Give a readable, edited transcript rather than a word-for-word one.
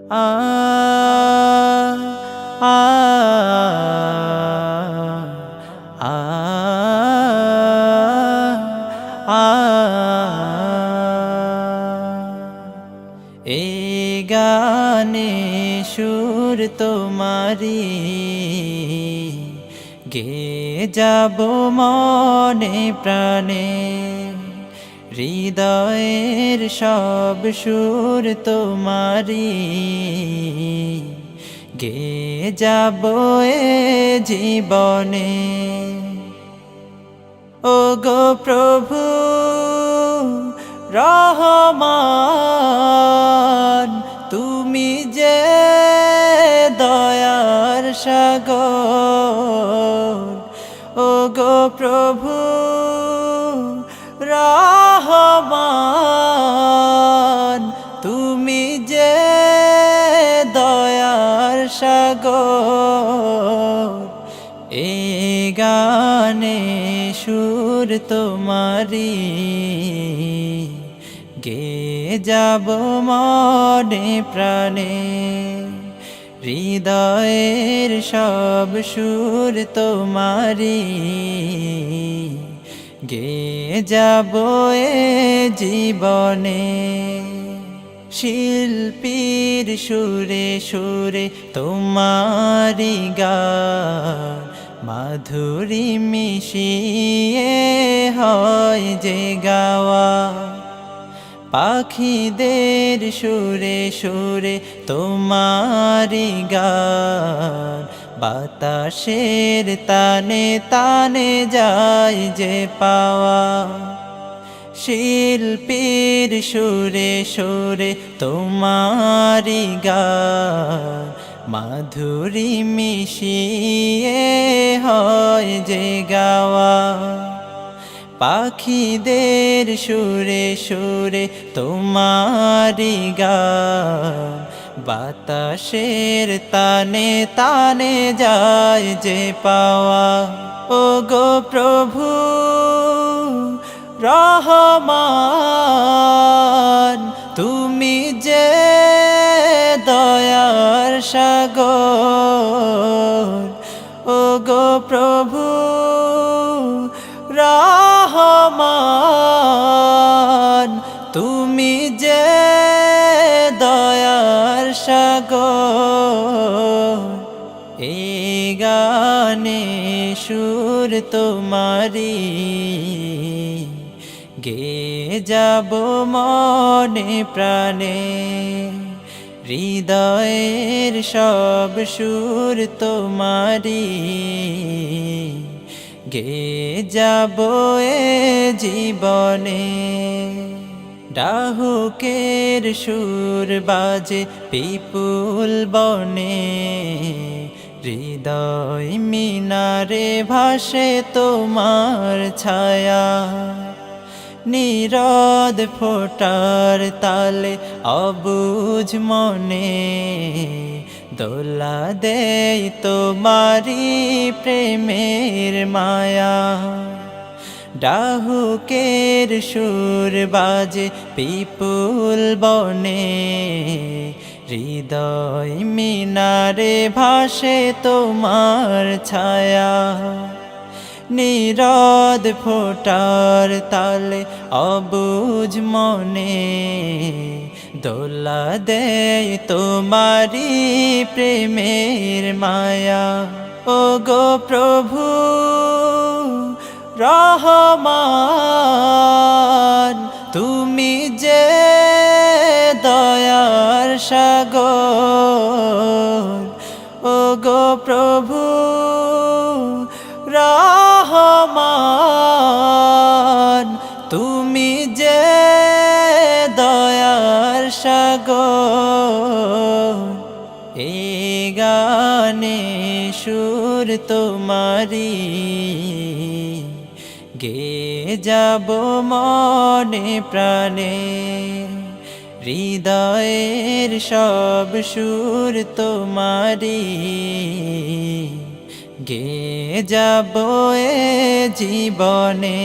আ আ আ আ এই গানে সুর তোমারি গে যাব মনে প্রাণে হৃদয়ের সব সুর তোমারি গে যাব এ জীবনে ও গো প্রভু রহমান তুমি যে দয়ার সাগর ও গো প্রভু রহমান তুমি যে দয়ার সাগর এই গানে সুর তোমারি গে যাব মনে প্রাণে হৃদয়ের সব সুর তোমারি গে যাব এ জীবনে শিল্পীর সুরে সুরে তোমারি গান মাধুরী মিশিয়ে হয় যে গাওয়া পাখিদের সুরে সুরে তোমারি গান বাতাসের তানে তানে যায় যে পাওয়া শিল্পীর সুরে সুরে তোমারি গান মাধুরী মিশিয়ে হয় যে গাওয়া পাখিদের সুরে সুরে তোমারি গান বাতাসের তানে তানে যায় যে পাওয়া ও গো প্রভু রহমান তুমি যে দয়ার সাগর ও গো প্রভু রহমান তুমি যে দয়ার সাগর এই গানে সুর তোমারি গে যাব মনে প্রাণে হৃদয়ের সব সুর তোমারি গে যাব এ জীবনে ডাহুকের সুর বাজে পিপুল বনে হৃদয় মিনারে ভাসে তোমার ছায়া নীরদ ফোটার তালে অবুঝ মনে দোলা দেয় তোমারি প্রেমের মায়া ডাহুকের সুর বাজে পিপুল বনে হৃদয় মিনারে ভাসে তোমার ছায়া নীরদ ফোটার তালে অবুঝ মনে দোলা দেয় তোমারি প্রেমের মায়া ও গো প্রভু রহমান তুমি যে দয়ার সাগর ও গো প্রভু রহমান তুমি যে দয়ার সাগর এই গানে সুর তোমারি গে যাব মনে প্রাণে হৃদয়ের সব সুর তোমারি গে যাব এ জীবনে।